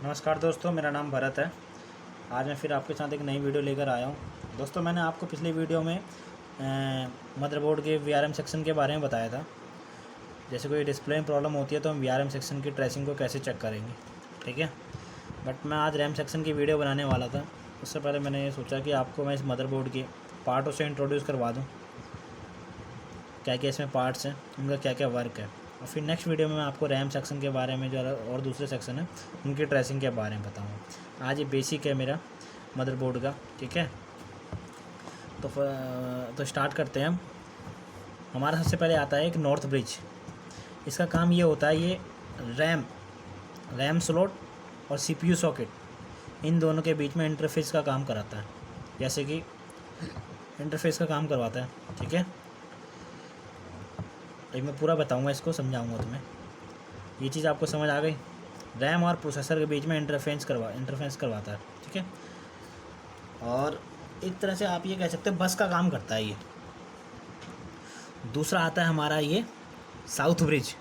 नमस्कार दोस्तों, मेरा नाम भरत है। आज मैं फिर आपके साथ एक नई वीडियो लेकर आया हूँ। दोस्तों, मैंने आपको पिछली वीडियो में मदरबोर्ड के वीआरएम सेक्शन के बारे में बताया था। जैसे कोई डिस्प्ले में प्रॉब्लम होती है तो हम वीआरएम सेक्शन की ट्रेसिंग को कैसे चेक करेंगे, ठीक है। बट मैं आज रैम सेक्शन की वीडियो बनाने वाला था। उससे पहले मैंने सोचा कि आपको मैं इस मदरबोर्ड के पार्टों से इंट्रोड्यूस करवा दूँ, क्या क्या इसमें पार्ट्स हैं, उनका क्या क्या वर्क है। और फिर नेक्स्ट वीडियो में मैं आपको रैम सेक्शन के बारे में जो और दूसरे सेक्शन है उनकी ट्रेसिंग के बारे में बताऊँगा। आज ये बेसिक है मेरा मदरबोर्ड का, ठीक है। तो स्टार्ट करते हैं हम। हमारा सबसे पहले आता है एक नॉर्थ ब्रिज। इसका काम ये होता है, ये रैम स्लॉट और सीपीयू सॉकेट इन दोनों के बीच में इंटरफेस का काम कराता है। जैसे कि इंटरफेस का काम करवाता है, ठीक है। एक मैं पूरा बताऊंगा, इसको समझाऊंगा तुम्हें। ये चीज़ आपको समझ आ गई। रैम और प्रोसेसर के बीच में इंटरफेस करवाता है, ठीक है। और एक तरह से आप ये कह सकते हो बस का काम करता है ये। दूसरा आता है हमारा ये साउथ ब्रिज।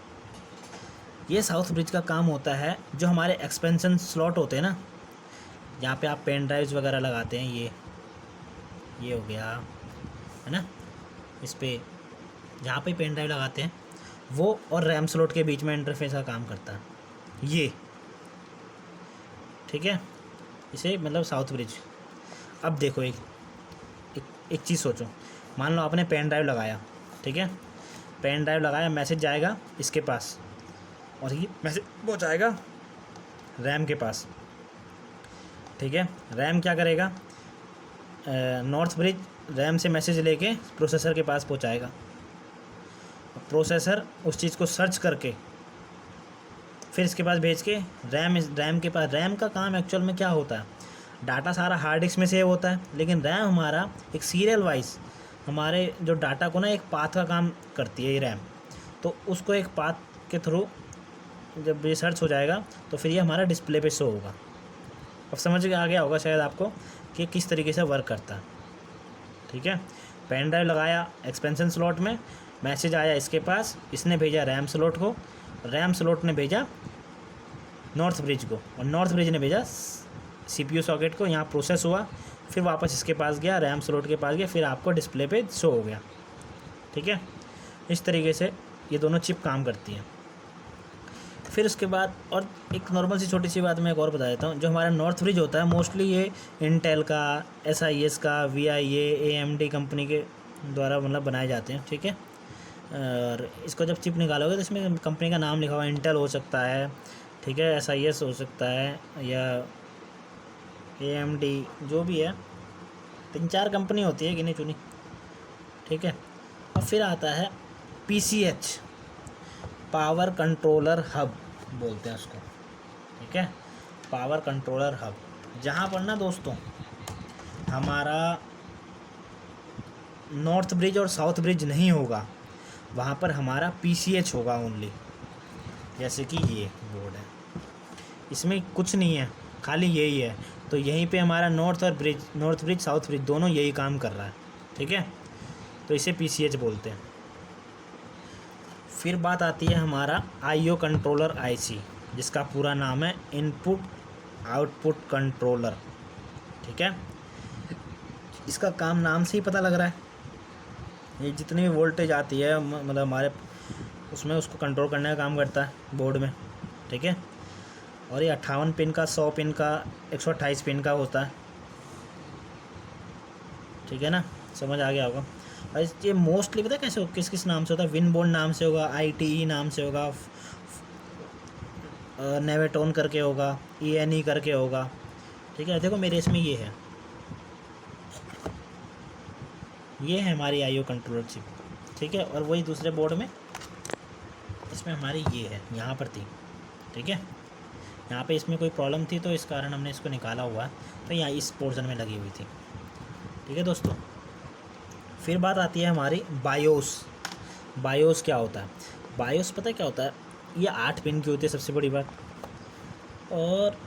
ये साउथ ब्रिज का काम होता है जो हमारे एक्सपेंशन स्लॉट होते हैं ना, जहाँ पे आप पेन ड्राइव्स वगैरह लगाते हैं, ये हो गया है ना, इस पे जहाँ पे पेन ड्राइव लगाते हैं वो, और रैम स्लॉट के बीच में इंटरफेस का काम करता है ये, ठीक है। इसे मतलब साउथ ब्रिज। अब देखो एक चीज़ सोचो। मान लो आपने पेन ड्राइव लगाया, ठीक है। पेन ड्राइव लगाया, मैसेज जाएगा इसके पास और ये मैसेज पहुँचाएगा रैम के पास, ठीक है। रैम क्या करेगा, नॉर्थ ब्रिज रैम से मैसेज लेके प्रोसेसर के पास पहुँचाएगा। प्रोसेसर उस चीज़ को सर्च करके फिर इसके पास भेज के रैम के पास। रैम का काम एक्चुअल में क्या होता है, डाटा सारा हार्ड डिस्क में सेव होता है, लेकिन रैम हमारा एक सीरियल वाइज हमारे जो डाटा को ना एक पाथ का काम करती है ये रैम। तो उसको एक पाथ के थ्रू जब ये सर्च हो जाएगा तो फिर ये हमारा डिस्प्ले पे शो होगा। अब समझ आ गया होगा शायद आपको कि किस तरीके से वर्क करता है, ठीक है। पेन ड्राइव लगाया एक्सपेंशन स्लॉट में, मैसेज आया इसके पास, इसने भेजा रैम स्लॉट को, रैम स्लॉट ने भेजा नॉर्थ ब्रिज को, और नॉर्थ ब्रिज ने भेजा सीपीयू सॉकेट को। यहाँ प्रोसेस हुआ, फिर वापस इसके पास गया, रैम स्लॉट के पास गया, फिर आपको डिस्प्ले पे शो हो गया, ठीक है। इस तरीके से ये दोनों चिप काम करती हैं। फिर उसके बाद और एक नॉर्मल सी छोटी सी बात मैं एक और बता देता हूँ। जो हमारा नॉर्थ ब्रिज होता है मोस्टली ये इंटेल का, SIS का, VIA, AMD कंपनी के द्वारा मतलब बनाए जाते हैं, ठीक है। और इसको जब चिप निकालोगे तो इसमें कंपनी का नाम लिखा हुआ इंटेल हो सकता है, ठीक है, SIS हो सकता है, या AMD, जो भी है 3-4 कंपनी होती है गिनी चुनी, ठीक है। और फिर आता है PCH, पावर कंट्रोलर हब बोलते हैं उसको, ठीक है। पावर कंट्रोलर हब, जहाँ पर ना दोस्तों हमारा नॉर्थ ब्रिज और साउथ ब्रिज नहीं होगा, वहाँ पर हमारा PCH होगा ओनली। जैसे कि ये बोर्ड है, इसमें कुछ नहीं है, खाली यही है। तो यहीं पे हमारा नॉर्थ ब्रिज साउथ ब्रिज दोनों यही काम कर रहा है, ठीक है। तो इसे PCH बोलते हैं। फिर बात आती है हमारा IO कंट्रोलर IC, जिसका पूरा नाम है इनपुट आउटपुट कंट्रोलर, ठीक है। इसका काम नाम से ही पता लग रहा है, ये जितनी भी वोल्टेज आती है मतलब हमारे उसमें उसको कंट्रोल करने का काम करता है बोर्ड में, ठीक है। और ये 58 पिन का, 100 पिन का, 128 पिन का होता है, ठीक है ना, समझ आ गया होगा। और ये मोस्टली पता है कैसे किस किस नाम से होता है, विनबोर्ड नाम से होगा, ITE नाम से होगा, नेवेटोन करके होगा, ENE करके होगा, ठीक है। देखो मेरे इसमें ये है हमारी IO कंट्रोलर चिप, ठीक है। और वही दूसरे बोर्ड में इसमें हमारी ये है, यहाँ पर थी, ठीक है। यहाँ पे इसमें कोई प्रॉब्लम थी तो इस कारण हमने इसको निकाला हुआ है, तो यहाँ इस पोर्शन में लगी हुई थी, ठीक है दोस्तों। फिर बात आती है हमारी बायोस क्या होता है। बायोस पता है क्या होता है, ये 8 पिन की होती है सबसे बड़ी बात, और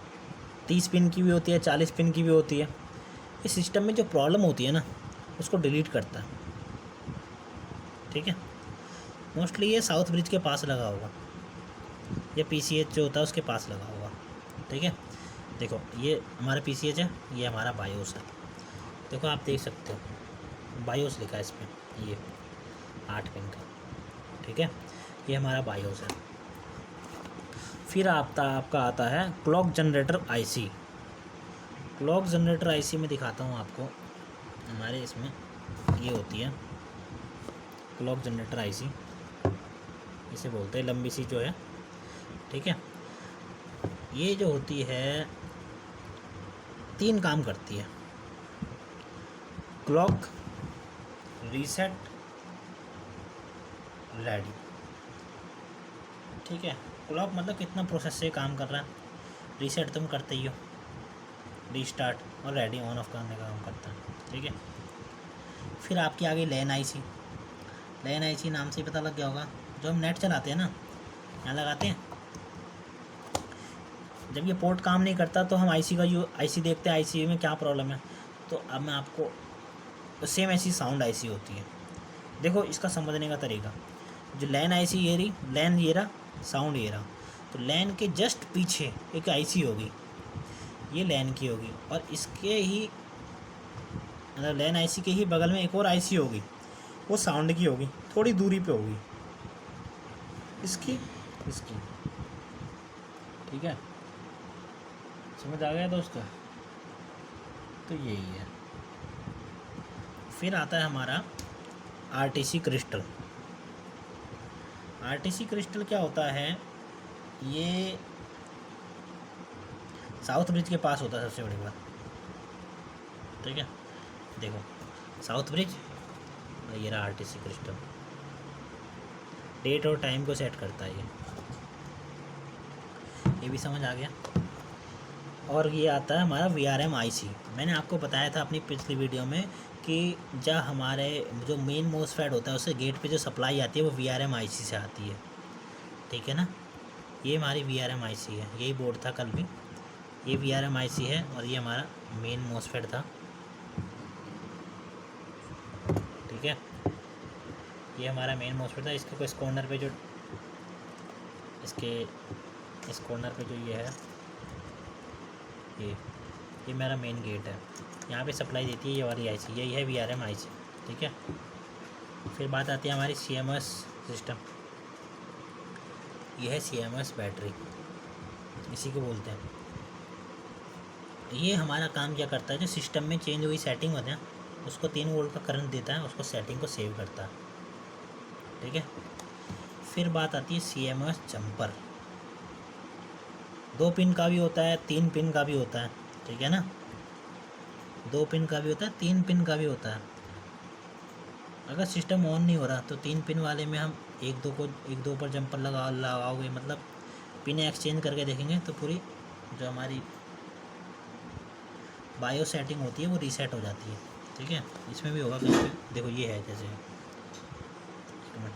30 पिन की भी होती है, 40 पिन की भी होती है। इस सिस्टम में जो प्रॉब्लम होती है ना उसको डिलीट करता है, ठीक है। मोस्टली ये साउथ ब्रिज के पास लगा होगा, या PCH जो होता है उसके पास लगा होगा, ठीक है। देखो ये हमारा PCH है, ये हमारा बायोस है। देखो आप देख सकते हो बायोस लिखा है इसमें, ये 8 पिन का, ठीक है, ये हमारा बायोस है। फिर आपका आता है clock generator IC. Clock generator IC में दिखाता हूँ आपको, हमारे इसमें ये होती है क्लॉक जनरेटर आईसी, इसे बोलते हैं, लंबी सी जो है, ठीक है। ये जो होती है 3 काम करती है, क्लॉक, रीसेट, रेडी, ठीक है। क्लॉक मतलब कितना प्रोसेस से काम कर रहा है, रीसेट तुम करते ही हो, रीस्टार्ट, और रेडी ऑन ऑफ करने का काम करता है, ठीक है। फिर आपकी आ गई लैन आईसी। लैन आईसी नाम से ही पता लग गया होगा, जो हम नेट चलाते हैं ना, यहाँ लगाते हैं, जब ये पोर्ट काम नहीं करता तो हम आईसी देखते हैं, आईसी में क्या प्रॉब्लम है। तो अब मैं आपको सेम ऐसी साउंड आईसी होती है। देखो इसका समझने का तरीका, जो लैन आईसी ये रही, लैन ये रहा, साउंड ये रहा, तो लैन के जस्ट पीछे एक आईसी होगी, ये लैन की होगी, और इसके ही मतलब लैन आईसी के ही बगल में एक और आईसी होगी, वो साउंड की होगी, थोड़ी दूरी पे होगी इसकी, ठीक है। समझ आ गया दोस्तों? तो यही है। फिर आता है हमारा आरटीसी क्रिस्टल। आरटीसी क्रिस्टल क्या होता है, ये साउथ ब्रिज के पास होता है सबसे बड़ी बात, ठीक है। देखो साउथ ब्रिज, और ये रहा आरटीसी क्रिस्टल, डेट और टाइम को सेट करता है ये भी समझ आ गया। और ये आता है हमारा VRM आईसी। मैंने आपको बताया था अपनी पिछली वीडियो में कि जब हमारे जो मेन मोसफेट होता है उससे गेट पे जो सप्लाई आती है वो VRM आईसी से आती है, ठीक है ना। ये हमारी VRM आईसी है, यही बोर्ड था कल भी, ये VRM आईसी है, और ये हमारा मेन मोसफेट था, ठीक है। ये हमारा मेन मोसफेट था। इसके इस कॉर्नर पे जो इस कॉर्नर पे जो ये है, ये मेरा मेन गेट है, यहाँ पे सप्लाई देती है ये वाली आईसी, यही है VRM आईसी, ठीक है। फिर बात आती है हमारी CMOS सिस्टम। ये है CMOS बैटरी, इसी को बोलते हैं। ये हमारा काम क्या करता है, जो सिस्टम में चेंज हुई सेटिंग होती है उसको 3 वोल्ट का करंट देता है, उसको सेटिंग को सेव करता है, ठीक है। फिर बात आती है CMOS जंपर। 2 पिन का भी होता है, 3 पिन का भी होता है, ठीक है ना। 2 पिन का भी होता है, 3 पिन का भी होता है। अगर सिस्टम ऑन नहीं हो रहा तो 3 पिन वाले में हम एक दो पर जंपर लगाओगे, मतलब पिन एक्सचेंज करके देखेंगे तो पूरी जो हमारी बायो सेटिंग होती है वो रीसेट हो जाती है, ठीक है। इसमें भी होगा कहीं पे, देखो ये है, जैसे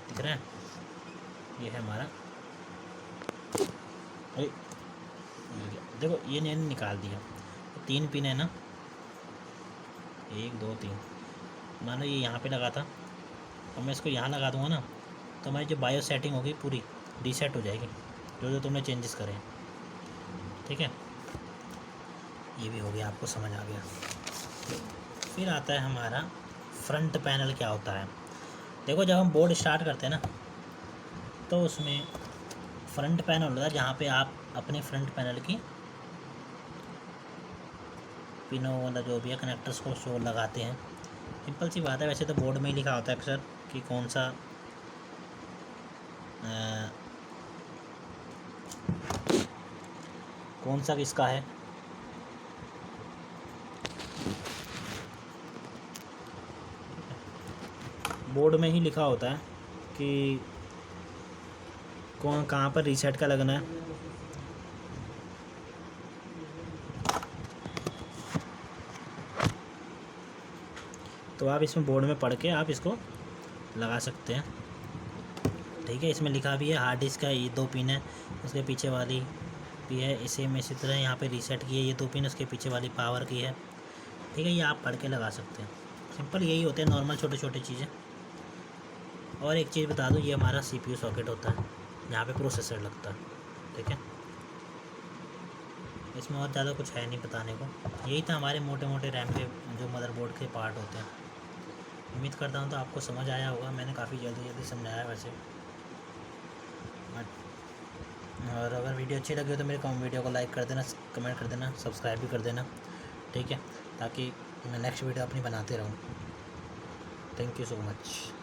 दिख रहा है, ये है हमारा, अरे देखो ये मैंने निकाल दिया, 3 पिन है ना, 1 2 3, मान लो ये यहाँ पे लगा था, और मैं इसको यहाँ लगा दूँगा ना, तो हमारी जो बायो सेटिंग होगी पूरी रीसेट हो जाएगी, जो तुमने चेंजेस करे, ठीक है। ये भी हो गया, आपको समझ आ गया। फिर आता है हमारा फ्रंट पैनल। क्या होता है, देखो जब हम बोर्ड स्टार्ट करते हैं ना तो उसमें फ्रंट पैनल होता है, जहाँ पे आप अपने फ्रंट पैनल की पिनों वाला जो भी है कनेक्टर्स को शो लगाते हैं। सिंपल सी बात है, वैसे तो बोर्ड में ही लिखा होता है अक्सर कि कौन सा किसका है, बोर्ड में ही लिखा होता है कि कहाँ पर रीसेट का लगना है। तो आप इसमें बोर्ड में पढ़ के आप इसको लगा सकते हैं, ठीक है। इसमें लिखा भी है हार्ड डिस्क का ये 2 पिन है, उसके पीछे वाली भी है, इसी में इसी तरह यहाँ पे रीसेट की है ये 2 पिन, उसके पीछे वाली पावर की है, ठीक है। ये आप पढ़ के लगा सकते हैं, सिंपल यही होते हैं नॉर्मल छोटे छोटे चीज़ें। और एक चीज़ बता दूँ, ये हमारा CPU सॉकेट होता है, यहाँ पे प्रोसेसर लगता है, ठीक है। इसमें और ज़्यादा कुछ है नहीं बताने को। यही था हमारे मोटे मोटे रैम के जो मदरबोर्ड के पार्ट होते हैं। उम्मीद करता हूँ तो आपको समझ आया होगा। मैंने काफ़ी जल्दी समझाया वैसे। और अगर वीडियो अच्छी लगी हो तो मेरे वीडियो को लाइक कर देना, कमेंट कर देना, सब्सक्राइब भी कर देना, ठीक है, ताकि मैं नेक्स्ट वीडियो अपनी बनाते रहूँ। Thank you so much.